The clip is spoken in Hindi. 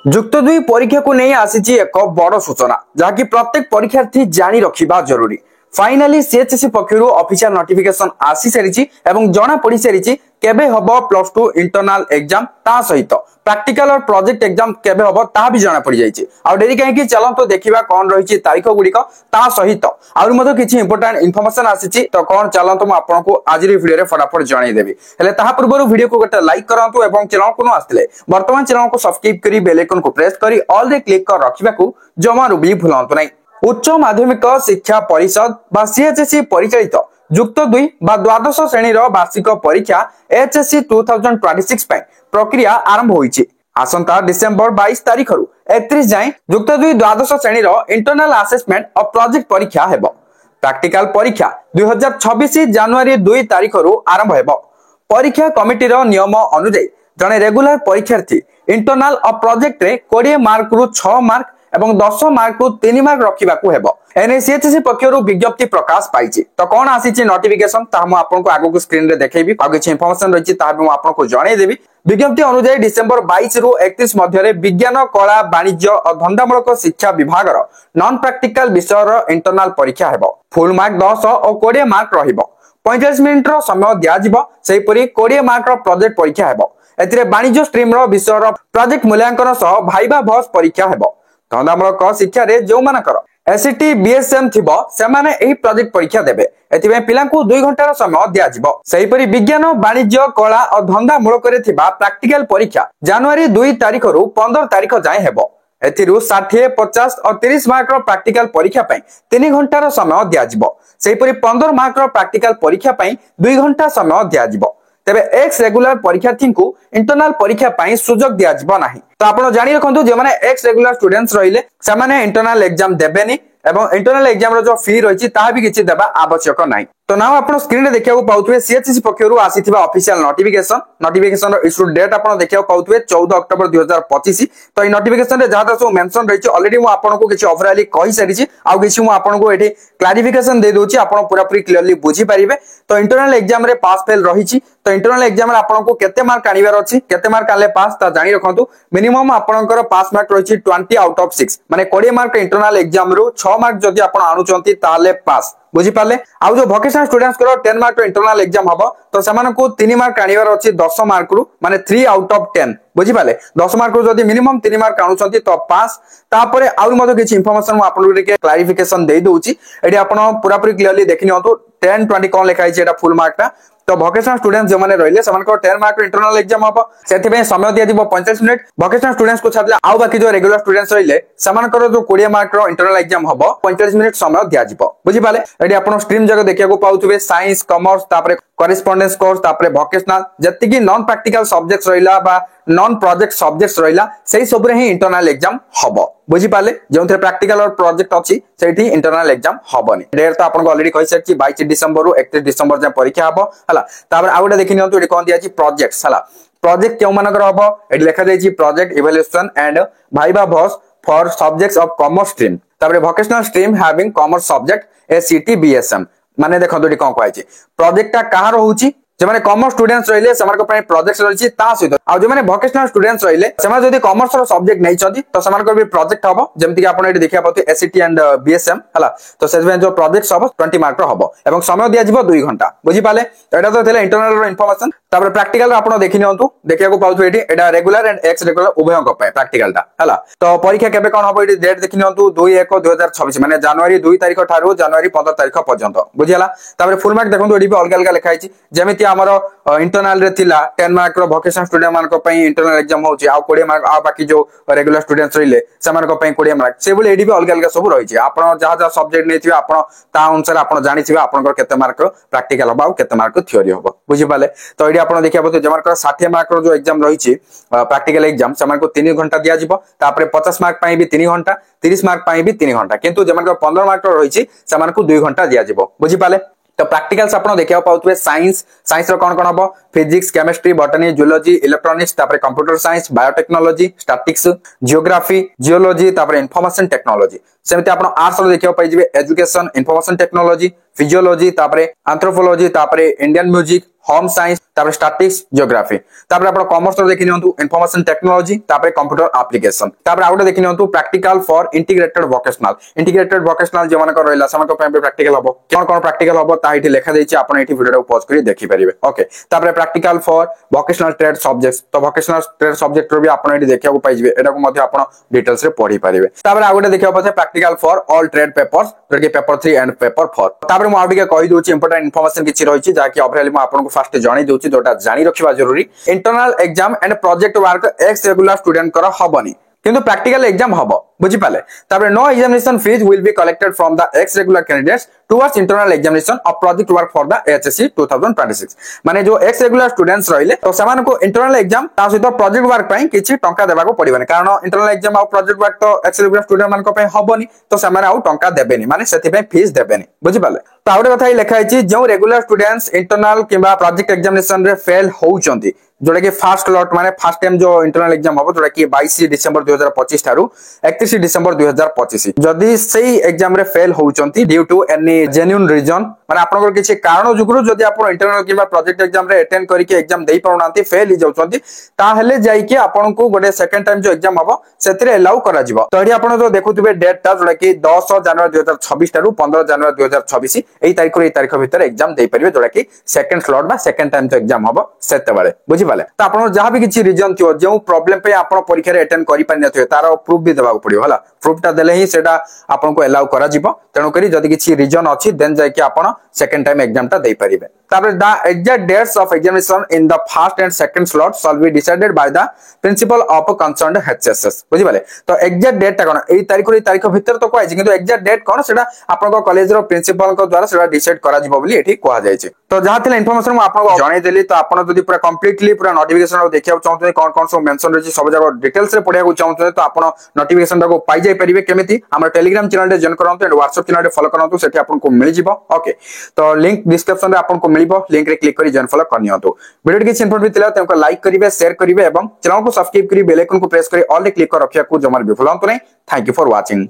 जुक्त दुई परीक्षा को नहीं आसी एक बड़ सूचना जहाँकि प्रत्येक परीक्षार्थी जानी रखा जरूरी। फाइनाली सीएचएससी पक्षर ऑफिशियल नोटिफिकेशन आसी सारी जना पड़ी सारी केबे हबो प्लस टू इंटरनल एग्जाम ता सहित प्रैक्टिकल और प्रोजेक्ट एग्जाम केबे हबो ता भी जना पड़ी जाइए। आ डेरी कहीं चलत देखा कौन रही तारीख गुड़िक ता सहित आउरी किसी इंपोर्टेंट इनफॉरमेशन आसी तो कौन चलत मुझे आपको आज वीडियो फटाफट जनईदेवी। हेले ता पूर्व वीडियो को गोटे लाइक करंतु एवं चैनल को न आसले वर्तमान चैनल को सब्सक्राइब करी बेल आइकन को प्रेस करी ऑल रे क्लिक कर रखिबाकू जमारू भी भूलंतु नहीं। उच्च माध्यमिक शिक्षा परिषद बा सीएचएससी परिचालित जुक्त दुई बा द्वादश श्रेणी वार्षिक परीक्षा एचएससी 2026 प्रक्रिया आरंभ होईछि। आसंता डिसेंबर 22 तारीख रु 31 जाए जुक्त दुई द्वादश श्रेणी इंटरनल असेसमेंट और प्रोजेक्ट परीक्षा हेबो। प्रैक्टिकल परीक्षा 2026 जनवरी 2 तारीख रु आरंभ हेबो। परीक्षा कमिटी नियम अनुसार जने रेगुलर परीक्षार्थी इंटरनल और प्रोजेक्ट रे 20 मार्क रु 6 मार्क एवं 10 मार्क रु 3 मार्क रखिबाकू हेबो। एने सीएचएससी पक्षरु विज्ञप्ति प्रकाश पाइछि। तो कोन आसीछि नोटिफिकेशन ता हम आपनको आगो को स्क्रीन रे देखेबी आ किछि इंफॉर्मेशन रहिछि ता हम आपनको जणाई देबी। विज्ञप्ति अनुसार डिसेंबर 22 रु 31 मध्य विज्ञान कला वाणिज्य और धंदामूलक शिक्षा विभाग नॉन प्रैक्टिकल विषय इंटरनल परीक्षा हेबो। फुल मार्क 10 और 20 मार्क रहिबो। 45 मिनिट समय दियाजिबो। सेहीपरि 20 मार्क प्रोजेक्ट परीक्षा हेबो। एथिरे वाणिज्य स्ट्रीम विषय प्रोजेक्ट मूल्यांकन सह भाइबा भस परीक्षा हेबो। धंदामूलक शिक्षा रे जो मानकर एसटी बीएसएम थिबो सेमाने एही प्रोजेक्ट परीक्षा देबे। एथिबे पिलांकु 2 घंटार समय दियाजिबो। सेहीपरि विज्ञान वाणिज्य कला और धंदामूलक रे थिबा प्रैक्टिकल परीक्षा जनवरी 2 तारीख रु 15 तारीख जाए हेबो। एथिरु 60, 50 और 30 मार्क प्रैक्टिकल परीक्षा पई 3 घंटार समय दियाजिबो। सेहीपरि 15 मार्क प्रैक्टिकल परीक्षा पई 2 घंटा समय दियाजिबो। तेबे एक्स रेगुलर परीक्षार्थी को इंटरनल परीक्षा पाई सुजोग दिया जिबो नाही। तो आपण जानि रखंतु जे माने एक्स रेगुलर स्टूडेंट्स रहिले से माने इंटरनल एग्जाम देबेनी एवं इंटरनल एग्जाम रो जो फी रहिछि ता भी किछि देबा आवश्यक नाही। तो नाउ आपण स्क्रीन रे देखिया को पाउथुवे सीएचएससी पक्षरु आसीथिबा ऑफिशियल नोटिफिकेशन रो इशू डेट आपण देखिया को पाउथुवे 14 अक्टोबर 2025। तो ई नोटिफिकेशन रे जहां सब मेंशन रहिछि ऑलरेडी मु आपण को किछि ओवरऑली कहि सारिछि आ किछि मु आपण को एठी क्लैरिफिकेशन दे दोछि आपण पूरा पूरी क्लियरली बुझी परिबे। तो इंटरनल एग्जाम रे पास फेल रहिछि तो इंटरनल एग्जाम रे आपण को केते मार्क आनिबार अछि केते मार्क आले पास ता जानि रखंतु। मिनिमम आपणकर पास मार्क रहिछि 20 आउट ऑफ 6 माने 20 मार्क इंटरनल एग्जाम रो 6 मार्क जदि आपण आनुचंती ताले पास बुझी पाले। आ जो वोकेशनल स्टूडेंट्स को 10 मार्क इंटरनल एग्जाम हबो तो समान को 3 मार्क आनिबार अछि 10 मार्क रु माने 3 आउट ऑफ 10 बुझी पाले। 10 मार्क रु जदि मिनिमम 3 मार्क आनुचंती तो पास। तापरे आउर मतो किछि इंफॉर्मेशन मु आपन के क्लैरिफिकेशन दे दोछि। एडी आपण पूरा पूरी क्लियरली देखि नियंतु 10 20 कोन लेखा हिचे एटा फुल मार्क ता। तो वोकेशनल स्टूडेंट्स जो माने रहिले समान को 10 मार्क इंटरनल एग्जाम हबो सेति पे समय दिया दिबो 45 मिनिट। वोकेशनल स्टूडेंट्स को छाडले आउ बाकी जो रेगुलर स्टूडेंट्स रहिले समान को जो 20 मार्क रो इंटरनल एग्जाम हबो 45 मिनिट समय दिया जिवो बुझी पाले। एडी आपण स्ट्रीम जगह देखिया को पाउथुबे साइंस कॉमर्स तापरे करेस्पोंडेंस कोर्स तापरे वोकेशनल जति की नॉन प्रैक्टिकल सब्जेक्ट्स रहिला बा नॉन प्रोजेक्ट सब्जेक्ट्स रहिला सेही सब रे ही इंटरनल एग्जाम हबो बुझी पाले। जोंथे प्रैक्टिकल और प्रोजेक्ट अछि सेठी इंटरनल एग्जाम हबोनी। डेट तो आपन को ऑलरेडी कहि सकछि 22 डिसेंबर रु 31 डिसेंबर जे परीक्षा हबो हला। तापर आ गोटे देखि नियंतु एठी कोन दियाछि प्रोजेक्ट्स हला। प्रोजेक्ट केउ मानकर हबो एठी लेखा जायछि project evaluation and viva voce for subjects of commerce stream तापर vocational stream having commerce subject ACT BSM माने देखो एठी कोन कहै छै प्रोजेक्ट ता कहां रहउछि जे माने कॉमर्स स्टूडेंट्स रहिले समान को पय प्रोजेक्ट्स रहिछि ता सहित आ जे माने वोकेशनल स्टूडेंट्स रहिले समान जदी कॉमर्स रो सब्जेक्ट नै छथि तो समान को भी प्रोजेक्ट हबो जेमति कि आपण एठी देखिया पते एसीटी एंड बीएसएम हला। तो सेजमे जो प्रोजेक्ट्स हबो 20 मार्क रो हबो एवं समय दिया जिवो 2 घंटा बुझी पाले। एटा तो थेले इंटरनल रो इन्फॉर्मेशन। तापर प्रैक्टिकल आपण देखि नियंतु देखिया को पाउथु एठी एटा रेगुलर एंड एक्स रेगुलर उभय को पय प्रैक्टिकल ता हला। तो परीक्षा केबे कोन हबो एठी डेट देखि नियंतु 2/1/2026 माने जनवरी 2 तारिख ठारू जनवरी 15 तारिख पर्यंत बुझियाला। तापर फुल मार्क देखंतु एठी भी अलग अलग लिखा हिची जेमिति हमरो इंटरनल रे थिला 10 मार्क रो वोकेशनल स्टूडेंट मान को पई इंटरनल एग्जाम होची आ 20 मार्क आ बाकी जो रेगुलर स्टूडेंट्स रहिले समान को पई 20 मार्क से बोले एडी भी अलग अलग सब रही छै। आपण जहा जहा सब्जेक्ट नै थिबे आपण ता अनुसार आपण जानि थिबे आपण को केते मार्क प्रैक्टिकल हबा केते मार्क थ्योरी हबो बुझि पाले। तो एडी आपण देखिया पते जमान को 60 मार्क रो जो एग्जाम रही छै प्रैक्टिकल एग्जाम समान को 3 घंटा दिया जिवो। तापरे 50 मार्क पई भी 3 घंटा 30 मार्क पई भी 3 घंटा किंतु जमान को 15 मार्क रो रही छै समान को 2 घंटा दिया जिवो बुझि पाले। तो प्रैक्टिकल्स आपण देखिया पाउथुवे साइंस रो कोन हबो physics chemistry botany zoology electronics तापरे computer science biotechnology statics geography geology तापरे इंफॉर्मेशन टेक्नोलॉजी। सेमते आपण आर्ट्स रो देखिया पाइ जिवे एजुकेशन इंफॉर्मेशन टेक्नोलॉजी फिजियोलॉजी तापरे एंथ्रोपोलॉजी तापरे इंडियन म्यूजिक होम साइंस तापरे स्टैटिक्स जियोग्राफी तापरे आपण कॉमर्स रो देखि नियंतु इन्फॉर्मेशन टेक्नोलॉजी तापरे कंप्यूटर एप्लीकेशन तापरे आउटे देखि नियंतु प्रैक्टिकल फॉर इंटीग्रेटेड वोकेशनल जे मानकर रहला समान को प्रैक्टिकल हबो कोन कोन प्रैक्टिकल हबो ता इठी लेखा देछि आपण इठी वीडियो पॉज करी देखि परिबे ओके तापरे practical for vocational trade subjects तो वोकेशनल ट्रेड सब्जेक्ट रो भी आपण इठी देखिया को पाइबे एटा को मध्ये आपण डिटेल्स रे पढी परिबे तापरे आउटे देखिया पछे practical for all trade papers J paper 3 and paper 4 तापरे मु आउटे कहि दोछि इंपोर्टेंट इन्फॉर्मेशन किछि रहिछि जाकि ओवरऑल मु आपण को फास्ट जानि दोछि जोटा जानि रखिबा जरूरी internal exam and project work ex regular student कर हबनी किंतु प्रैक्टिकल एग्जाम हबो बुझी पाले तापर no examination fees will be collected from the ex regular candidates towards internal examination of project work for the HSC 2026 माने जो एक्स रेगुलर स्टूडेंट्स रहिले तो समान को इंटरनल एग्जाम ता सहित प्रोजेक्ट वर्क पई किछि टंका देबा को पड़िबनी कारण इंटरनल एग्जाम आ प्रोजेक्ट वर्क तो एक्स रेगुलर स्टूडेंट मान को पई हबनी तो समान आ टंका देबेनी माने सेति पई फीस देबेनी बुझी पाले तो आउटे कथा लिखा है जो रेगुलर स्टूडेंट्स इंटरनल किंबा प्रोजेक्ट एग्जामिनेशन रे फेल होउचंती जोटा कि फर्स्ट लॉट माने फर्स्ट टाइम जो इंटरनल एग्जाम हबो जोटा कि 22 डिसेंबर 2025 थारु 31 डिसेंबर 2025 जदी सेही एग्जाम रे फेल होउचंती due to any genuine reason माने आपनकर किछि कारण जुगुरु जदी आपण इंटरनल किबा प्रोजेक्ट एग्जाम रे अटेंड करिके एग्जाम देई पाउनांती फेल हि जाउचंती ता हेले जाई कि आपनको गोटे सेकंड टाइम जो एग्जाम हबो सेतिरे अलाउ करा जिवो तो एडी आपण जो देखुथिबे डेट ता जोटा कि 10 जनवरी 2026 थारु 15 जनवरी 2026 एई तारिख भितर एग्जाम देई परिबे जोटा कि सेकंड स्लॉट बा सेकंड टाइम जो एग्जाम हबो सेते बारे बुझी पाले तो आपण जहां भी किछि रीजन थियो जो प्रॉब्लम पे आपण परीक्षा रे अटेंड करि पानि नथियो तार प्रूफ भी देबा पड़ियो हला प्रूफ ता देले ही सेटा आपण को अलाउ करा जिवो तेनो करी जदी किछि रीजन अछि देन जाय कि आपण सेकंड टाइम एग्जाम ता देई परिबे तापर the exact dates of examination in the first and second slot shall be decided by the principal of concerned HSS बुझी पाले तो एग्जैक्ट डेट ता कोन एई तारिख भितर तो कोइ किंतु एग्जैक्ट डेट कोन सेटा आपण को कॉलेज रो प्रिंसिपल को द्वारा सेटा डिसाइड करा जिवो बोली एठी कोहा जाय छै तो जहां थिला इन्फॉर्मेशन मु आपण को जणाई देली तो आपण जदी पूरा कंप्लीटली पूरा नोटिफिकेशन देखिया चाहते कौन कौन सब मेंशन रही सब जगह डिटेल्स रे पढ़िया चाहते तो आप नोटिफिकेशन को पाई जाई परिबे केमिति हमर टेलीग्राम चैनल रे जॉइन करंतु एंड व्हाट्सएप चैनल रे फॉलो करंतु सेठी आपन को मिल जिवो ओके तो लिंक डिस्क्रिप्शन रे आपन को मिलिबो लिंक रे क्लिक करी जॉइन फॉलो करनियंतु वीडियो के इन्फॉर्मेटिव थिला तमको लाइक करिवे शेयर करिवे एवं चैनल को सब्सक्राइब करी बेल आइकन को प्रेस करी ऑल रे क्लिक कर रखिया को जमार भी भूलंतु नै थैंक यू फॉर वाचिंग।